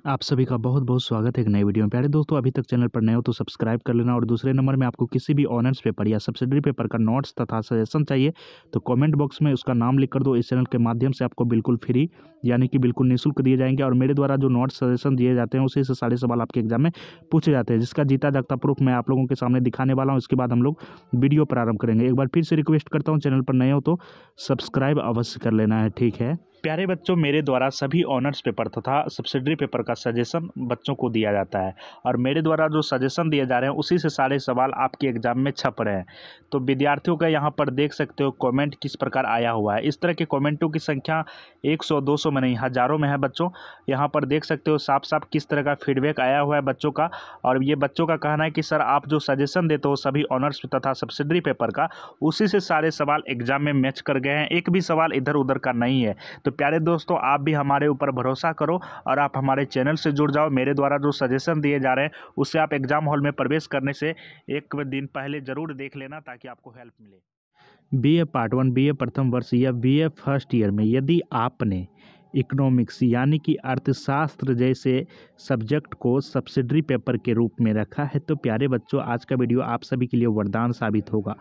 आप सभी का बहुत बहुत स्वागत है एक नई वीडियो में। प्यारे दोस्तों, अभी तक चैनल पर नए हो तो सब्सक्राइब कर लेना। और दूसरे नंबर में आपको किसी भी ऑनर्स पेपर या सब्सिडरी पेपर का नोट्स तथा सजेशन चाहिए तो कमेंट बॉक्स में उसका नाम लिख कर दो। इस चैनल के माध्यम से आपको बिल्कुल फ्री यानी कि बिल्कुल निःशुल्क दिए जाएंगे। और मेरे द्वारा जो नोट्स सजेशन दिए जाते हैं उसी से सारे सवाल आपके एग्जाम में पूछे जाते हैं, जिसका जीता जागता प्रूफ मैं आप लोगों के सामने दिखाने वाला हूँ। इसके बाद हम लोग वीडियो प्रारंभ करेंगे। एक बार फिर से रिक्वेस्ट करता हूँ, चैनल पर नए हो तो सब्सक्राइब अवश्य कर लेना है, ठीक है। प्यारे बच्चों, मेरे द्वारा सभी ऑनर्स पेपर तथा सब्सिडरी पेपर का सजेशन बच्चों को दिया जाता है और मेरे द्वारा जो सजेशन दिए जा रहे हैं उसी से सारे सवाल आपके एग्जाम में छप रहे हैं। तो विद्यार्थियों का यहाँ पर देख सकते हो कमेंट किस प्रकार आया हुआ है। इस तरह के कमेंटों की संख्या 100-200 में नहीं, हज़ारों में है बच्चों। यहाँ पर देख सकते हो साफ साफ किस तरह का फीडबैक आया हुआ है बच्चों का। और ये बच्चों का कहना है कि सर आप जो सजेशन देते हो सभी ऑनर्स तथा सब्सिडरी पेपर का, उसी से सारे सवाल एग्जाम में मैच कर गए हैं, एक भी सवाल इधर उधर का नहीं है। तो प्यारे दोस्तों, आप भी हमारे ऊपर भरोसा करो और आप हमारे चैनल से जुड़ जाओ। मेरे द्वारा जो सजेशन दिए जा रहे हैं उससे आप एग्जाम हॉल में प्रवेश करने से एक दिन पहले ज़रूर देख लेना ताकि आपको हेल्प मिले। बीए पार्ट 1, बीए प्रथम वर्ष या बीए फर्स्ट ईयर में यदि आपने इकोनॉमिक्स यानी कि अर्थशास्त्र जैसे सब्जेक्ट को सब्सिडरी पेपर के रूप में रखा है तो प्यारे बच्चों, आज का वीडियो आप सभी के लिए वरदान साबित होगा।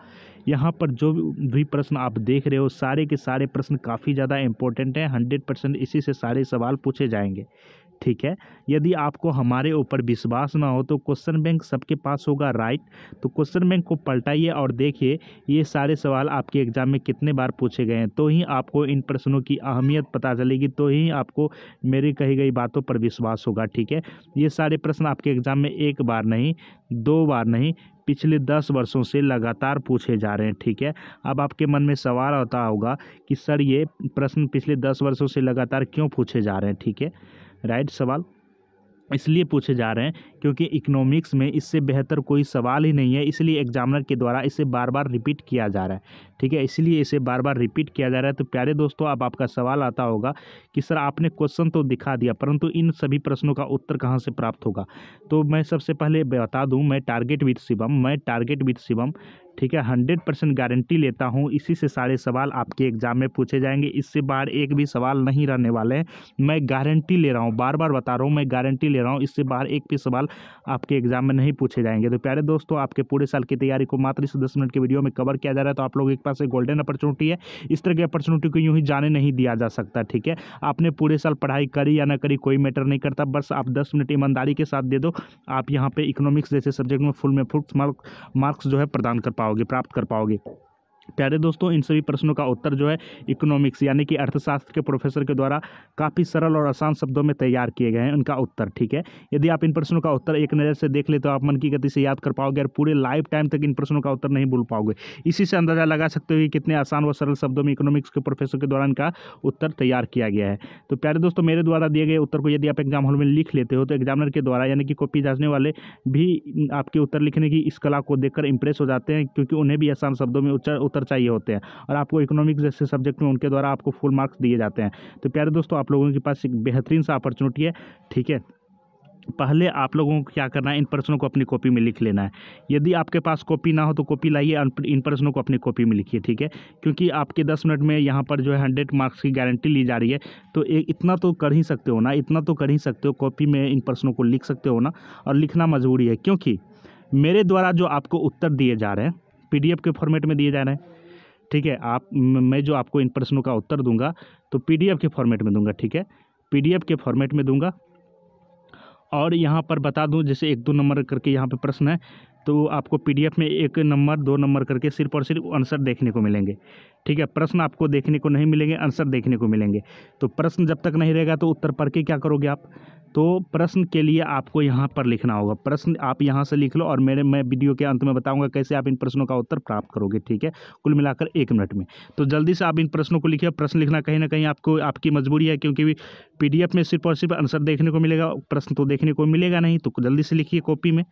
यहाँ पर जो भी प्रश्न आप देख रहे हो सारे के सारे प्रश्न काफ़ी ज़्यादा इंपॉर्टेंट हैं। 100% इसी से सारे सवाल पूछे जाएंगे, ठीक है। यदि आपको हमारे ऊपर विश्वास ना हो तो क्वेश्चन बैंक सबके पास होगा, राइट। तो क्वेश्चन बैंक को पलटाइए और देखिए ये सारे सवाल आपके एग्जाम में कितने बार पूछे गए हैं, तो ही आपको इन प्रश्नों की अहमियत पता चलेगी, तो ही आपको मेरी कही गई बातों पर विश्वास होगा, ठीक है। ये सारे प्रश्न आपके एग्जाम में एक बार नहीं, 2 बार नहीं, पिछले 10 वर्षों से लगातार पूछे जा रहे हैं, ठीक है। अब आपके मन में सवाल आता होगा कि सर ये प्रश्न पिछले 10 वर्षों से लगातार क्यों पूछे जा रहे हैं, ठीक है। राइट, सवाल इसलिए पूछे जा रहे हैं क्योंकि इकोनॉमिक्स में इससे बेहतर कोई सवाल ही नहीं है, इसलिए एग्जामिनर के द्वारा इसे बार बार रिपीट किया जा रहा है, ठीक है। इसलिए इसे बार बार रिपीट किया जा रहा है। तो प्यारे दोस्तों, अब आपका सवाल आता होगा कि सर आपने क्वेश्चन तो दिखा दिया परंतु इन सभी प्रश्नों का उत्तर कहाँ से प्राप्त होगा। तो मैं सबसे पहले बता दूँ, मैं टारगेट विद शिवम, ठीक है, 100% गारंटी लेता हूँ इसी से सारे सवाल आपके एग्जाम में पूछे जाएंगे। इससे बाहर एक भी सवाल नहीं रहने वाले हैं, मैं गारंटी ले रहा हूँ, बार बार बता रहा हूँ, मैं गारंटी ले रहा हूँ। इससे बाहर एक भी सवाल आपके एग्जाम में नहीं पूछे जाएंगे। तो प्यारे दोस्तों, आपके पूरे साल की तैयारी को मात्र इस 10 मिनट के वीडियो में कवर किया जा रहा है। तो आप लोगों के पास एक गोल्डन अपॉर्चुनिटी है, इस तरह की अपॉर्चुनिटी को यूँ ही जाने नहीं दिया जा सकता, ठीक है। आपने पूरे साल पढ़ाई करी या ना करी कोई मैटर नहीं करता, बस आप 10 मिनट ईमानदारी के साथ दे दो, आप यहाँ पे इकोनॉमिक्स जैसे सब्जेक्ट में फुल मार्क्स जो है प्रदान कर पाओगे, प्राप्त कर पाओगे। प्यारे दोस्तों, इन सभी प्रश्नों का उत्तर जो है इकोनॉमिक्स यानी कि अर्थशास्त्र के प्रोफेसर के द्वारा काफ़ी सरल और आसान शब्दों में तैयार किए गए हैं उनका उत्तर, ठीक है। यदि आप इन प्रश्नों का उत्तर एक नज़र से देख ले तो आप मन की गति से याद कर पाओगे और पूरे लाइफ टाइम तक इन प्रश्नों का उत्तर नहीं भूल पाओगे। इसी से अंदाजा लगा सकते हो कि कितने आसान व सरल शब्दों में इकोनॉमिक्स के प्रोफेसर के द्वारा इनका उत्तर तैयार किया गया है। तो प्यारे दोस्तों, मेरे द्वारा दिए गए उत्तर को यदि आप एग्जाम हॉल में लिख लेते हो तो एग्जामिनर के द्वारा यानी कि कॉपी जांचने वाले भी आपके उत्तर लिखने की इस कला को देखकर इंप्रेस हो जाते हैं, क्योंकि उन्हें भी आसान शब्दों में उत्तर चाहिए होते हैं और आपको इकोनॉमिक्स जैसे सब्जेक्ट में उनके द्वारा आपको फुल मार्क्स दिए जाते हैं। तो प्यारे दोस्तों, आप लोगों के पास एक बेहतरीन सा अपॉर्चुनिटी है, ठीक है। पहले आप लोगों को क्या करना है, इन प्रश्नों को अपनी कॉपी में लिख लेना है। यदि आपके पास कॉपी ना हो तो कॉपी लाइए, इन प्रश्नों को अपनी कॉपी में लिखिए, ठीक है। क्योंकि आपके 10 मिनट में यहाँ पर जो है 100 मार्क्स की गारंटी ली जा रही है, तो इतना तो कर ही सकते हो ना, इतना तो कर ही सकते हो, कॉपी में इन प्रश्नों को लिख सकते हो ना। और लिखना मजबूरी है क्योंकि मेरे द्वारा जो आपको उत्तर दिए जा रहे हैं PDF के फॉर्मेट में दिए जा रहे हैं, ठीक है। मैं जो आपको इन प्रश्नों का उत्तर दूंगा तो PDF के फॉर्मेट में दूंगा, ठीक है, PDF के फॉर्मेट में दूंगा। और यहाँ पर बता दूं, जैसे 1-2 नंबर करके यहाँ पे प्रश्न है तो आपको PDF में 1 नंबर 2 नंबर करके सिर्फ और सिर्फ आंसर देखने को मिलेंगे, ठीक है। प्रश्न आपको देखने को नहीं मिलेंगे, आंसर देखने को मिलेंगे। तो प्रश्न जब तक नहीं रहेगा तो उत्तर पढ़ के क्या करोगे आप। तो प्रश्न के लिए आपको यहाँ पर लिखना होगा, प्रश्न आप यहाँ से लिख लो और मैं वीडियो के अंत में बताऊंगा कैसे आप इन प्रश्नों का उत्तर प्राप्त करोगे, ठीक है, कुल मिलाकर 1 मिनट में। तो जल्दी से आप इन प्रश्नों को लिखिए। प्रश्न लिखना कहीं ना कहीं आपको आपकी मजबूरी है, क्योंकि PDF में सिर्फ और सिर्फ आंसर देखने को मिलेगा, प्रश्न तो देखने को मिलेगा नहीं। तो जल्दी से लिखिए कॉपी में,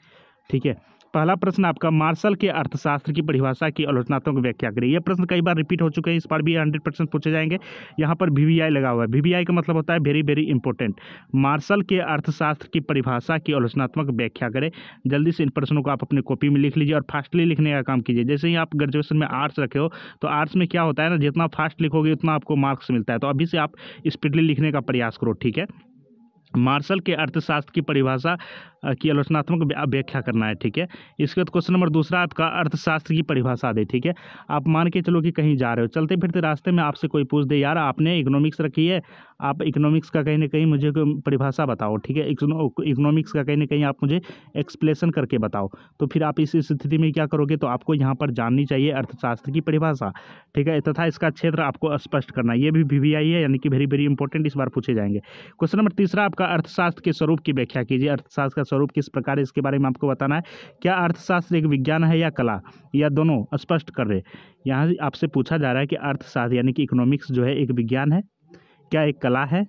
ठीक है। पहला प्रश्न आपका, मार्शल के अर्थशास्त्र की परिभाषा की आलोचनात्मक व्याख्या करिए। यह प्रश्न कई बार रिपीट हो चुके हैं, इस बार भी 100% पूछे जाएंगे। यहाँ पर VVI लगा हुआ है, VVI का मतलब होता है वेरी वेरी इंपॉर्टेंट। मार्शल के अर्थशास्त्र की परिभाषा की आलोचनात्मक व्याख्या करें। जल्दी से इन प्रश्नों को आप अपने कॉपी में लिख लीजिए और फास्टली लिखने का काम कीजिए। जैसे ही आप ग्रेजुएशन में आर्ट्स रखे हो तो आर्ट्स में क्या होता है ना, जितना फास्ट लिखोगे उतना आपको मार्क्स मिलता है। तो अभी से आप स्पीडली लिखने का प्रयास करो, ठीक है। मार्शल के अर्थशास्त्र की परिभाषा की आलोचनात्मक व्याख्या करना है। ठीक है, इसके बाद क्वेश्चन नंबर दूसरा आपका अर्थशास्त्र की परिभाषा दे। ठीक है, आप मान के चलो कि कहीं जा रहे हो, चलते फिरते रास्ते में आपसे कोई पूछ दे यार आपने इकोनॉमिक्स रखी है, आप इकोनॉमिक्स का कहीं ना कहीं मुझे परिभाषा बताओ। ठीक है, इकोनॉमिक्स का कहीं ना कहीं आप मुझे एक्सप्लेशन करके बताओ। तो फिर आप इस स्थिति में क्या करोगे, तो आपको यहाँ पर जाननी चाहिए अर्थशास्त्र की परिभाषा। ठीक है, तथा इसका क्षेत्र आपको स्पष्ट करना, ये भी VVI है, यानी कि वेरी वेरी इंपॉर्टेंट, इस बार पूछे जाएंगे। क्वेश्चन नंबर तीसरा आपका अर्थशास्त्र के स्वरूप की व्याख्या कीजिए। अर्थशास्त्र का स्वरूप किस प्रकार है, इसके बारे में आपको बताना है। क्या अर्थशास्त्र एक विज्ञान है या कला, या दोनों, स्पष्ट कर रहे। यहाँ आपसे पूछा जा रहा है कि अर्थशास्त्र यानी कि इकोनॉमिक्स जो है एक विज्ञान है, क्या एक कला है,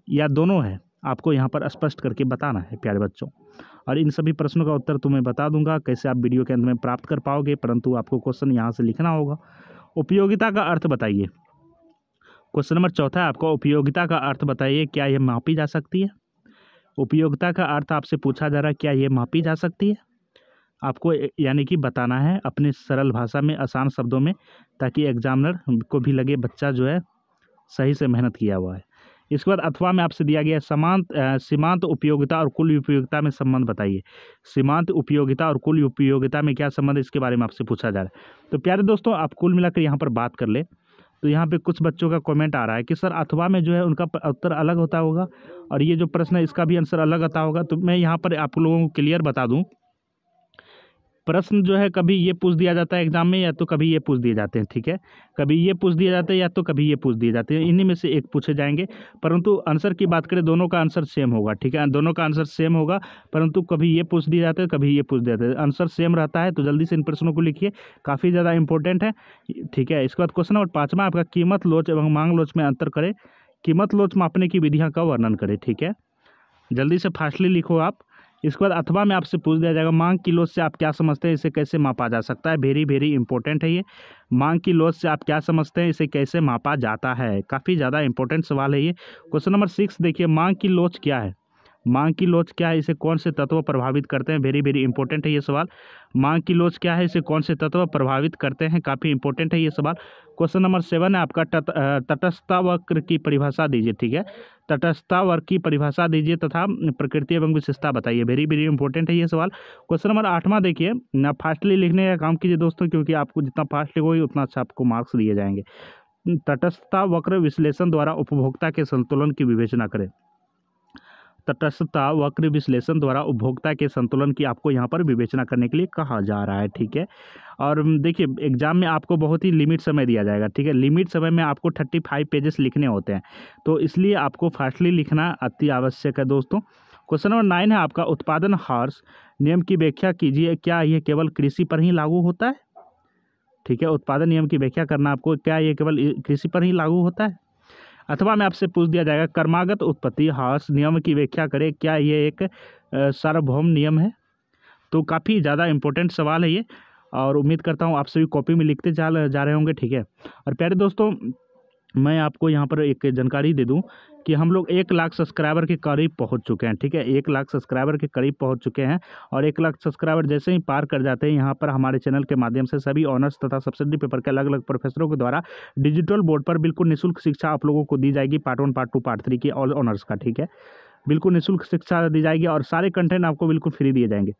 या दोनों है, आपको यहाँ पर स्पष्ट करके बताना है प्यारे बच्चों। और इन सभी प्रश्नों का उत्तर तो मैं बता दूंगा कैसे आप वीडियो के अंत में प्राप्त कर पाओगे, परंतु आपको क्वेश्चन यहाँ से लिखना होगा। उपयोगिता का अर्थ बताइए। क्वेश्चन नंबर चौथा है आपका उपयोगिता का अर्थ बताइए, क्या यह मापी जा सकती है। उपयोगिता का अर्थ आपसे पूछा जा रहा है, क्या ये मापी जा सकती है, आपको यानी कि बताना है अपने सरल भाषा में, आसान शब्दों में, ताकि एग्जामिनर को भी लगे बच्चा जो है सही से मेहनत किया हुआ है। इसके बाद अथवा में आपसे दिया गया सीमांत उपयोगिता और कुल उपयोगिता में संबंध बताइए। सीमांत उपयोगिता और कुल उपयोगिता में क्या संबंध है, इसके बारे में आपसे पूछा जा रहा है। तो प्यारे दोस्तों, आप कुल मिलाकर यहाँ पर बात कर ले तो यहाँ पे कुछ बच्चों का कमेंट आ रहा है कि सर अथवा में जो है उनका उत्तर अलग होता होगा और ये जो प्रश्न है इसका भी आंसर अलग आता होगा। तो मैं यहाँ पर आप लोगों को क्लियर बता दूं, प्रश्न जो है कभी ये पूछ दिया जाता है एग्जाम में, या तो कभी ये पूछ दिए जाते हैं। ठीक है, कभी ये पूछ दिए जाते हैं या तो कभी ये पूछ दिए जाते हैं, इन्हीं में से एक पूछे जाएंगे। परंतु आंसर की बात करें, दोनों का आंसर सेम होगा। ठीक है, दोनों का आंसर सेम होगा, परंतु कभी ये पूछ दिए जाते हैं, कभी ये पूछ दिए जाते हैं, आंसर सेम रहता है। तो जल्दी से इन प्रश्नों को लिखिए, काफ़ी ज़्यादा इंपॉर्टेंट है। ठीक है, इसके बाद क्वेश्चन नंबर 5वां आपका कीमत लोच एवं मांग लोच में अंतर करें। कीमत लोच मापने की विधियाँ का वर्णन करें। ठीक है, जल्दी से फास्टली लिखो आप। इसके बाद अथवा में आपसे पूछ दिया जाएगा मांग की लोच से आप क्या समझते हैं, इसे कैसे मापा जा सकता है। वेरी वेरी इंपॉर्टेंट है ये, मांग की लोच से आप क्या समझते हैं, इसे कैसे मापा जाता है। काफ़ी ज़्यादा इंपॉर्टेंट सवाल है ये। क्वेश्चन नंबर 6 देखिए, मांग की लोच क्या है। मांग की लोच क्या है, इसे कौन से तत्व प्रभावित करते हैं। वेरी वेरी इंपॉर्टेंट है ये सवाल। मांग की लोच क्या है, इसे कौन से तत्व प्रभावित करते हैं, काफ़ी इंपॉर्टेंट है ये सवाल। क्वेश्चन नंबर 7 है आपका तटस्थता वक्र की परिभाषा दीजिए। ठीक है, तटस्थता वक्र की परिभाषा दीजिए तथा प्रकृति एवं विशेषता बताइए। वेरी वेरी इंपॉर्टेंट है ये सवाल। क्वेश्चन नंबर 8वां देखिए, ना फास्टली लिखने का काम कीजिए दोस्तों, क्योंकि आपको जितना फास्ट लिखोगे उतना अच्छा आपको मार्क्स दिए जाएंगे। तटस्थता वक्र विश्लेषण द्वारा उपभोक्ता के संतुलन की विवेचना करें। तटस्थता वक्र विश्लेषण द्वारा उपभोक्ता के संतुलन की आपको यहाँ पर विवेचना करने के लिए कहा जा रहा है। ठीक है, और देखिए एग्जाम में आपको बहुत ही लिमिट समय दिया जाएगा। ठीक है, लिमिट समय में आपको 35 पेजेस लिखने होते हैं, तो इसलिए आपको फास्टली लिखना अति आवश्यक है दोस्तों। क्वेश्चन नंबर 9 है आपका उत्पादन हार्स नियम की व्याख्या कीजिए। क्या यह केवल कृषि पर ही लागू होता है। ठीक है, उत्पादन नियम की व्याख्या करना आपको, क्या ये केवल कृषि पर ही लागू होता है। अथवा में आपसे पूछ दिया जाएगा कर्मागत उत्पत्ति हार्स नियम की व्याख्या करें, क्या ये एक सार्वभौम नियम है। तो काफ़ी ज़्यादा इंपॉर्टेंट सवाल है ये, और उम्मीद करता हूँ आप सभी कॉपी में लिखते जा रहे होंगे। ठीक है, और प्यारे दोस्तों, मैं आपको यहाँ पर एक जानकारी दे दूं कि हम लोग 1 लाख सब्सक्राइबर के करीब पहुँच चुके हैं। ठीक है, 1 लाख सब्सक्राइबर के करीब पहुँच चुके हैं, और 1 लाख सब्सक्राइबर जैसे ही पार कर जाते हैं, यहाँ पर हमारे चैनल के माध्यम से सभी ऑनर्स तथा सब्सिडी पेपर के अलग अलग प्रोफेसरों के द्वारा डिजिटल बोर्ड पर बिल्कुल निःशुल्क शिक्षा आप लोगों को दी जाएगी। पार्ट 1, पार्ट 2, पार्ट 3 की ऑल ऑनर्स का। ठीक है, बिल्कुल निःशुल्क शिक्षा दी जाएगी और सारे कंटेंट आपको बिल्कुल फ्री दिए जाएंगे।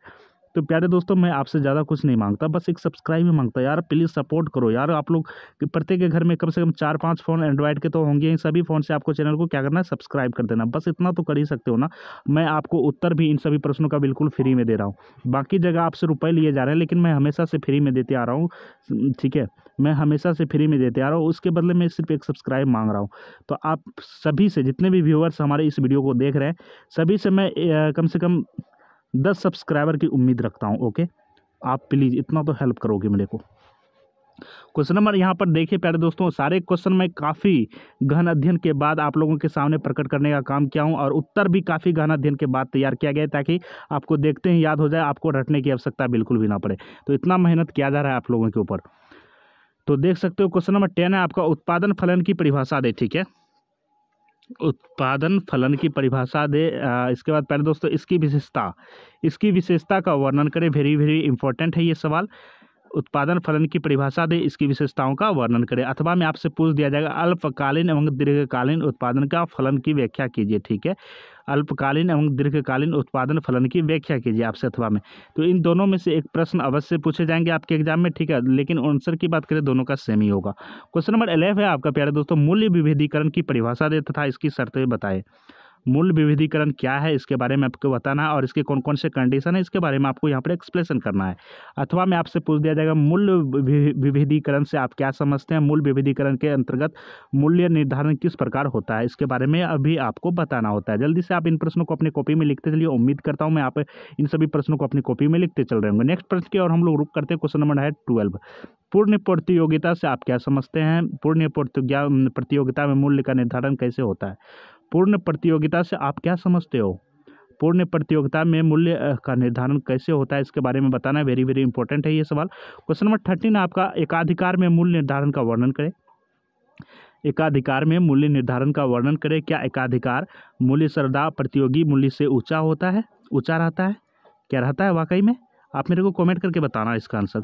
तो प्यारे दोस्तों, मैं आपसे ज़्यादा कुछ नहीं मांगता, बस एक सब्सक्राइब ही मांगता यार। प्लीज़ सपोर्ट करो यार। आप लोग प्रत्येक के घर में कम से कम 4-5 फ़ोन एंड्रॉयड के तो होंगे ही, सभी फ़ोन से आपको चैनल को क्या करना है, सब्सक्राइब कर देना। बस इतना तो कर ही सकते हो ना। मैं आपको उत्तर भी इन सभी प्रश्नों का बिल्कुल फ्री में दे रहा हूँ। बाकी जगह आपसे रुपये लिए जा रहे हैं, लेकिन मैं हमेशा से फ्री में देते आ रहा हूँ। ठीक है, मैं हमेशा से फ्री में देते आ रहा हूँ, उसके बदले में सिर्फ एक सब्सक्राइब मांग रहा हूँ। तो आप सभी से, जितने भी व्यूअर्स हमारे इस वीडियो को देख रहे हैं, सभी से मैं कम से कम 10 सब्सक्राइबर की उम्मीद रखता हूँ। ओके, आप प्लीज़ इतना तो हेल्प करोगे मेरे को। क्वेश्चन नंबर यहाँ पर देखिए प्यारे दोस्तों, सारे क्वेश्चन मैं काफ़ी गहन अध्ययन के बाद आप लोगों के सामने प्रकट करने का काम किया हूँ, और उत्तर भी काफ़ी गहन अध्ययन के बाद तैयार किया गया है, ताकि आपको देखते ही याद हो जाए, आपको रटने की आवश्यकता बिल्कुल भी ना पड़े। तो इतना मेहनत किया जा रहा है आप लोगों के ऊपर। तो देख सकते हो क्वेश्चन नंबर 10 है आपका उत्पादन फलन की परिभाषा दे। ठीक है, उत्पादन फलन की परिभाषा दे। इसके बाद पहले दोस्तों इसकी विशेषता का वर्णन करें। वेरी वेरी इंपॉर्टेंट है ये सवाल। उत्पादन फलन की परिभाषा दे, इसकी विशेषताओं का वर्णन करें। अथवा में आपसे पूछ दिया जाएगा अल्पकालीन एवं दीर्घकालीन उत्पादन का फलन की व्याख्या कीजिए। ठीक है, अल्पकालीन एवं दीर्घकालीन उत्पादन फलन की व्याख्या कीजिए आपसे अथवा में। तो इन दोनों में से एक प्रश्न अवश्य पूछे जाएंगे आपके एग्जाम में, ठीक है, लेकिन आंसर की बात करें दोनों का सेम ही होगा। क्वेश्चन नंबर 11 है आपका प्यारे दोस्तों, मूल्य विभेदीकरण की परिभाषा दे तथा इसकी शर्तें बताएं। मूल्य विभेदीकरण क्या है इसके बारे में आपको बताना है और इसके कौन कौन से कंडीशन है इसके बारे में आपको यहाँ पर एक्सप्लेनेशन करना है। अथवा में आपसे पूछ दिया जाएगा मूल्य विभेदीकरण से आप क्या समझते हैं, मूल्य विभेदीकरण के अंतर्गत मूल्य निर्धारण किस प्रकार होता है इसके बारे में अभी आपको बताना होता है। जल्दी से आप इन प्रश्नों को अपनी कॉपी में लिखते चलिए। उम्मीद करता हूँ मैं आप इन सभी प्रश्नों को अपनी कॉपी में लिखते चल रहे होंगे। नेक्स्ट प्रश्न की और हम लोग रुक करते हैं। क्वेश्चन नंबर है 12, पूर्ण प्रतियोगिता से आप क्या समझते हैं। पूर्ण प्रतियोगिता में मूल्य का निर्धारण कैसे होता है। पूर्ण प्रतियोगिता से आप क्या समझते हो, पूर्ण प्रतियोगिता में मूल्य का निर्धारण कैसे होता है इसके बारे में बताना है। वेरी वेरी इंपॉर्टेंट है ये सवाल। क्वेश्चन नंबर 13 आपका, एकाधिकार में मूल्य निर्धारण का वर्णन करें। एकाधिकार में मूल्य निर्धारण का वर्णन करें। क्या एकाधिकार मूल्य सर्वदा प्रतियोगी मूल्य से ऊंचा होता है, ऊंचा रहता है, क्या रहता है वाकई में? आप मेरे को कमेंट करके बताना इसका आंसर,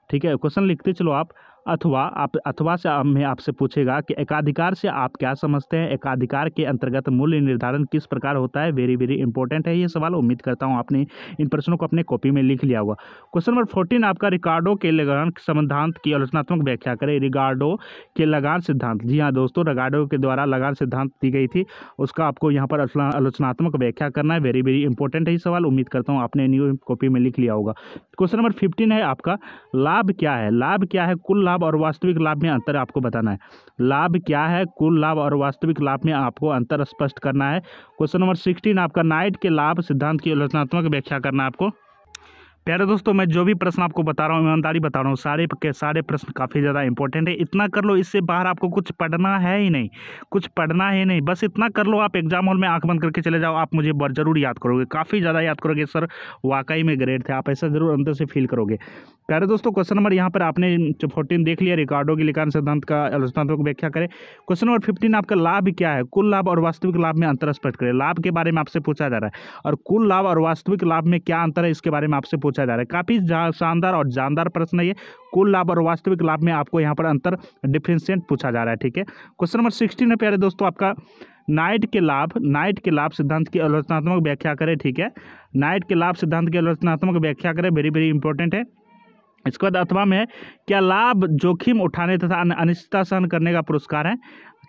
ठीक है। क्वेश्चन लिखते चलो आप। अथवा से मैं आपसे पूछेगा कि एकाधिकार से आप क्या समझते हैं, एकाधिकार के अंतर्गत मूल्य निर्धारण किस प्रकार होता है। वेरी वेरी इंपॉर्टेंट है ये सवाल। उम्मीद करता हूँ आपने इन प्रश्नों को अपने कॉपी में लिख लिया होगा। क्वेश्चन नंबर 14 आपका, रिकार्डो के लगान सिद्धांत की आलोचनात्मक व्याख्या करें। रिकार्डो के लगान सिद्धांत, जी हाँ दोस्तों, रिकार्डो के द्वारा लगान सिद्धांत दी गई थी, उसका आपको यहाँ पर आलोचनात्मक व्याख्या करना है। वेरी वेरी इंपॉर्टेंट है ये सवाल। उम्मीद करता हूँ आपने न्यू कॉपी में लिख लिया होगा। क्वेश्चन नंबर 15 है आपका, लाभ क्या है। लाभ क्या है, कुल लाभ और वास्तविक लाभ में अंतर आपको बताना है। लाभ क्या है, कुल लाभ और वास्तविक लाभ में आपको अंतर स्पष्ट करना है। क्वेश्चन नंबर 16 आपका, नाइट के लाभ सिद्धांत की आलोचनात्मक व्याख्या करना है आपको। प्यारे दोस्तों, मैं जो भी प्रश्न आपको बता रहा हूँ, ईमानदारी बता रहा हूँ, सारे के सारे प्रश्न काफ़ी ज़्यादा इंपॉर्टेंट है। इतना कर लो, इससे बाहर आपको कुछ पढ़ना है ही नहीं, कुछ पढ़ना है नहीं, बस इतना कर लो। आप एग्जाम हॉल में आंख बंद करके चले जाओ, आप मुझे जरूर याद करोगे, काफ़ी ज़्यादा याद करोगे। सर वाकई में ग्रेट थे आप, ऐसा जरूर अंदर से फील करोगे। प्यारे दोस्तों, क्वेश्चन नंबर यहाँ पर आपने 14 देख लिया, रिकार्डो के लगान सिद्धांत का आलोचनात्मक व्याख्या करें। क्वेश्चन नंबर 15 आपका, लाभ क्या है, कुल लाभ और वास्तविक लाभ में अंतर स्पष्ट करें। लाभ के बारे में आपसे पूछा जा रहा है और कुल लाभ और वास्तविक लाभ में क्या अंतर है इसके बारे में आपसे पूछा जा रहा है। काफ़ी शानदार और जानदार प्रश्न है ये। कुल लाभ और वास्तविक लाभ में आपको यहाँ पर अंतर डिफरेंशिएट पूछा जा रहा है, ठीक है। क्वेश्चन नंबर 16 है प्यारे दोस्तों आपका, नाइट के लाभ सिद्धांत की आलोचनात्मक व्याख्या करें, ठीक है। नाइट के लाभ सिद्धांत की आलोचनात्मक व्याख्या करें, वेरी वेरी इंपॉर्टेंट है। इसके बाद अथवा में, क्या लाभ जोखिम उठाने तथा अनिश्चितता सहन करने का पुरस्कार है।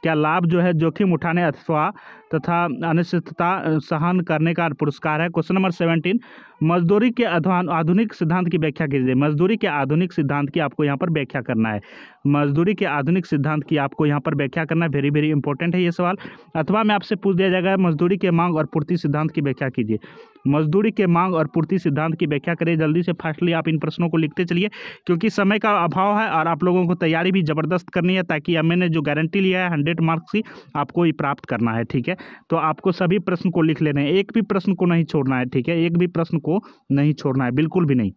क्या लाभ जो है जोखिम उठाने अथवा तथा अनिश्चितता सहन करने का पुरस्कार है। क्वेश्चन नंबर 17, मजदूरी के आधुनिक सिद्धांत की व्याख्या कीजिए। मजदूरी के आधुनिक सिद्धांत की आपको यहाँ पर व्याख्या करना है। मजदूरी के आधुनिक सिद्धांत की आपको यहाँ पर व्याख्या करना है। वेरी वेरी इंपॉर्टेंट है ये सवाल। अथवा में आपसे पूछ दिया जाएगा, मजदूरी के मांग और पूर्ति सिद्धांत की व्याख्या कीजिए। मजदूरी के मांग और पूर्ति सिद्धांत की व्याख्या करें। जल्दी से फास्टली आप इन प्रश्नों को लिखते चलिए, क्योंकि समय का अभाव है और आप लोगों को तैयारी भी ज़बरदस्त करनी है, ताकि मैंने जो गारंटी लिया है 100 मार्क्स की आपको ही प्राप्त करना है, ठीक है। तो आपको सभी प्रश्न को लिख लेने हैं, एक भी प्रश्न को नहीं छोड़ना है, ठीक है, एक भी प्रश्न को नहीं छोड़ना है, बिल्कुल भी नहीं।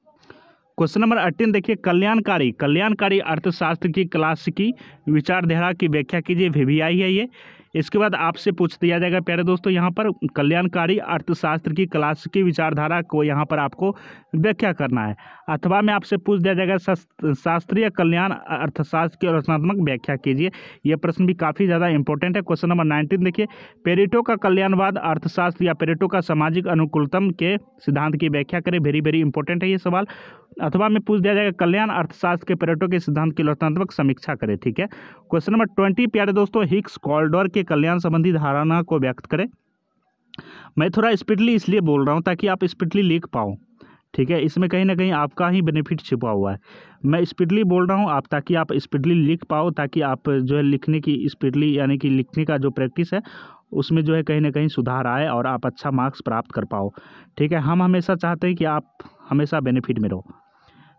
क्वेश्चन नंबर 18 देखिए, कल्याणकारी अर्थशास्त्र की क्लासिकी विचारधारा की व्याख्या कीजिए। VBI है ये। इसके बाद आपसे पूछ दिया जाएगा प्यारे दोस्तों, यहाँ पर कल्याणकारी अर्थशास्त्र की क्लासिकी विचारधारा को यहाँ पर आपको व्याख्या करना है। अथवा में आपसे पूछ दिया जाएगा, शास्त्रीय कल्याण अर्थशास्त्र की रचनात्मक व्याख्या कीजिए। यह प्रश्न भी काफ़ी ज़्यादा इंपॉर्टेंट है। क्वेश्चन नंबर 19 देखिए, पेरेटो का कल्याणवाद अर्थशास्त्र या पेरेटो का सामाजिक अनुकूलतम के सिद्धांत की व्याख्या करें। वेरी वेरी इंपॉर्टेंट है ये सवाल। अथवा में पूछ दिया जाएगा, कल्याण अर्थशास्त्र के पेरेटो के सिद्धांत की रचनात्मक समीक्षा करें, ठीक है। क्वेश्चन नंबर 20 प्यारे दोस्तों, हिग्स कॉरिडोर के कल्याण संबंधी धारणा को व्यक्त करें। मैं थोड़ा स्पीडली इसलिए बोल रहा हूँ ताकि आप स्पीडली लिख पाओ, ठीक है। इसमें कहीं ना कहीं आपका ही बेनिफिट छिपा हुआ है। मैं स्पीडली बोल रहा हूँ आप, ताकि आप स्पीडली लिख पाओ, ताकि आप जो है लिखने की स्पीडली यानी कि लिखने का जो प्रैक्टिस है उसमें जो है कहीं ना कहीं सुधार आए और आप अच्छा मार्क्स प्राप्त कर पाओ, ठीक है। हम हमेशा चाहते हैं कि आप हमेशा बेनिफिट में रहो।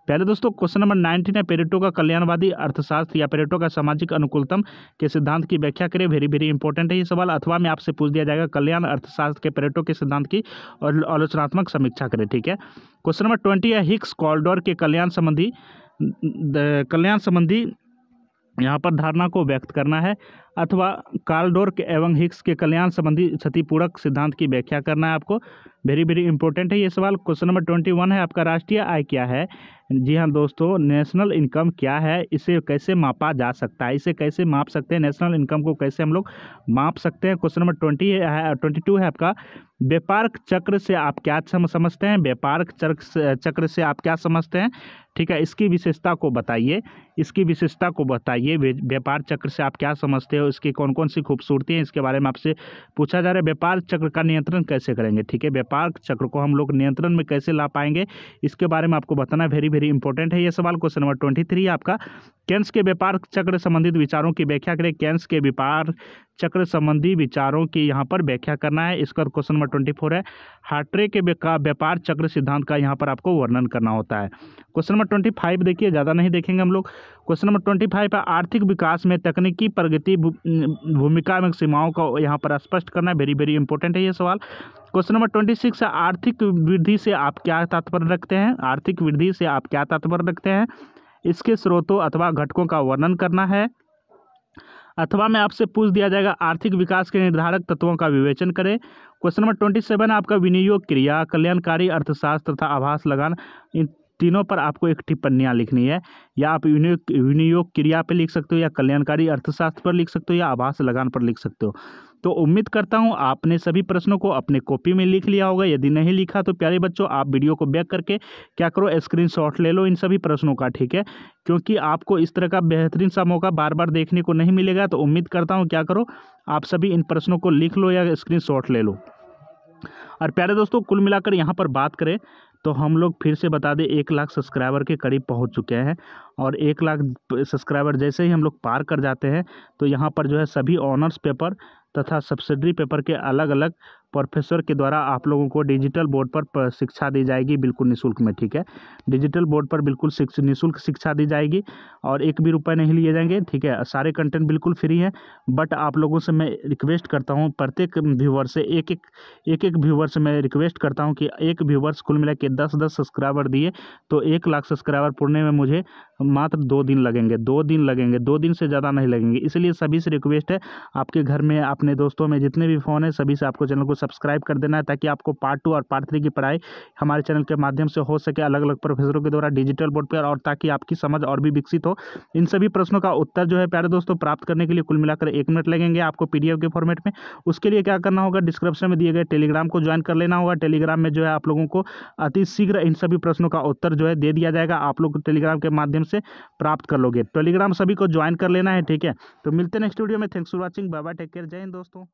पहले दोस्तों क्वेश्चन नंबर 19 है, पेरेटो का कल्याणवादी अर्थशास्त्र या पेरेटो का सामाजिक अनुकूलतम के सिद्धांत की व्याख्या करें। वेरी वेरी इंपॉर्टेंट है ये सवाल। अथवा में आपसे पूछ दिया जाएगा, कल्याण अर्थशास्त्र के पेरेटो के सिद्धांत की और आलोचनात्मक समीक्षा करें, ठीक है। क्वेश्चन नंबर 20 है, हिग्स कॉरिडोर के कल्याण संबंधी यहाँ पर धारणा को व्यक्त करना है। अथवा कार्लडोर एवं हिग्स के कल्याण संबंधी क्षतिपूरक सिद्धांत की व्याख्या करना है आपको। वेरी वेरी इंपॉर्टेंट है ये सवाल। क्वेश्चन नंबर 21 है आपका, राष्ट्रीय आय क्या है? जी हाँ दोस्तों, नेशनल इनकम क्या है, इसे कैसे मापा जा सकता है, इसे कैसे माप सकते हैं, नेशनल इनकम को कैसे हम लोग माप सकते हैं। क्वेश्चन नंबर 22 है आपका, व्यापार चक्र से आप क्या समझते हैं? व्यापार चक्र से आप क्या समझते हैं? ठीक है, इसकी विशेषता को बताइए, इसकी विशेषता को बताइए। व्यापार चक्र से आप क्या समझते हो, इसकी कौन कौन सी खूबसूरती है, इसके बारे में आपसे पूछा जा रहा है। व्यापार चक्र का नियंत्रण कैसे करेंगे? ठीक है, व्यापार चक्र को हम लोग नियंत्रण में कैसे ला पाएंगे, इसके बारे में आपको बताना। वेरी वेरी इंपॉर्टेंट है ये सवाल। क्वेश्चन नंबर 23 आपका, केन्स के व्यापार चक्र संबंधित विचारों की व्याख्या करें। केन्स के व्यापार चक्र संबंधी विचारों की यहाँ पर व्याख्या करना है। इसका क्वेश्चन नंबर 24 है, हार्ट्रे के व्यापार चक्र सिद्धांत का यहाँ पर आपको वर्णन करना होता है। क्वेश्चन नंबर 25 देखिए, ज़्यादा नहीं देखेंगे हम लोग। क्वेश्चन नंबर 25 है, आर्थिक विकास में तकनीकी प्रगति भूमिका में सीमाओं का यहाँ पर स्पष्ट करना है। वेरी वेरी इंपॉर्टेंट है ये सवाल। क्वेश्चन नंबर 26 है, आर्थिक वृद्धि से आप क्या तात्पर्य रखते हैं? आर्थिक वृद्धि से आप क्या तात्पर्य रखते हैं? इसके स्रोतों अथवा घटकों का वर्णन करना है। अथवा में आपसे पूछ दिया जाएगा, आर्थिक विकास के निर्धारक तत्वों का विवेचन करें। क्वेश्चन नंबर 27 आपका, विनियोग क्रिया, कल्याणकारी अर्थशास्त्र तथा आभास लगान, इन तीनों पर आपको एक टिप्पणियाँ लिखनी है। या आप विनियोग क्रिया पर लिख सकते हो, या कल्याणकारी अर्थशास्त्र पर लिख सकते हो, या आभास लगान पर लिख सकते हो। तो उम्मीद करता हूं आपने सभी प्रश्नों को अपने कॉपी में लिख लिया होगा। यदि नहीं लिखा तो प्यारे बच्चों, आप वीडियो को बैक करके क्या करो, स्क्रीनशॉट ले लो इन सभी प्रश्नों का। ठीक है, क्योंकि आपको इस तरह का बेहतरीन सा मौका बार बार देखने को नहीं मिलेगा। तो उम्मीद करता हूँ क्या करो, आप सभी इन प्रश्नों को लिख लो या स्क्रीनशॉट ले लो। और प्यारे दोस्तों, कुल मिलाकर यहाँ पर बात करें तो हम लोग फिर से बता दें, 1 लाख सब्सक्राइबर के करीब पहुंच चुके हैं। और 1 लाख सब्सक्राइबर जैसे ही हम लोग पार कर जाते हैं तो यहाँ पर जो है सभी ऑनर्स पेपर तथा सब्सिडरी पेपर के अलग अलग प्रोफेसर के द्वारा आप लोगों को डिजिटल बोर्ड पर शिक्षा दी जाएगी, बिल्कुल निःशुल्क में। ठीक है, डिजिटल बोर्ड पर बिल्कुल निःशुल्क शिक्षा दी जाएगी और 1 भी रुपये नहीं लिए जाएंगे। ठीक है, सारे कंटेंट बिल्कुल फ्री है। बट आप लोगों से मैं रिक्वेस्ट करता हूँ, प्रत्येक व्यूवर से एक व्यूवर से मैं रिक्वेस्ट करता हूँ कि एक व्यूवर्स कुल मिला के 10-10 सब्सक्राइबर दिए तो 1 लाख सब्सक्राइबर पूरने में मुझे मात्र 2 दिन लगेंगे। 2 दिन से ज़्यादा नहीं लगेंगे। इसलिए सभी से रिक्वेस्ट है, आपके घर में, अपने दोस्तों में जितने भी फ़ोन है, सभी से आपको चैनल को सब्सक्राइब कर देना है, ताकि आपको पार्ट 2 और पार्ट 3 की पढ़ाई हमारे चैनल के माध्यम से हो सके, अलग अलग प्रोफेसरों के द्वारा डिजिटल बोर्ड पर, और ताकि आपकी समझ और भी विकसित हो। इन सभी प्रश्नों का उत्तर जो है प्यारे दोस्तों प्राप्त करने के लिए कुल मिलाकर 1 मिनट लगेंगे आपको PDF के फॉर्मेट में। उसके लिए क्या करना होगा, डिस्क्रिप्शन में दिए गए टेलीग्राम को ज्वाइन कर लेना होगा। टेलीग्राम में जो है आप लोगों को अति शीघ्र इन सभी प्रश्नों का उत्तर जो है दे दिया जाएगा। आप लोग टेलीग्राम के माध्यम से प्राप्त कर लोगे। टेलीग्राम सभी को ज्वाइन कर लेना है। ठीक है, तो मिलते हैं नेक्स्ट वीडियो में। Thanks for watching, bye bye, take care, जय हिंद दोस्तों।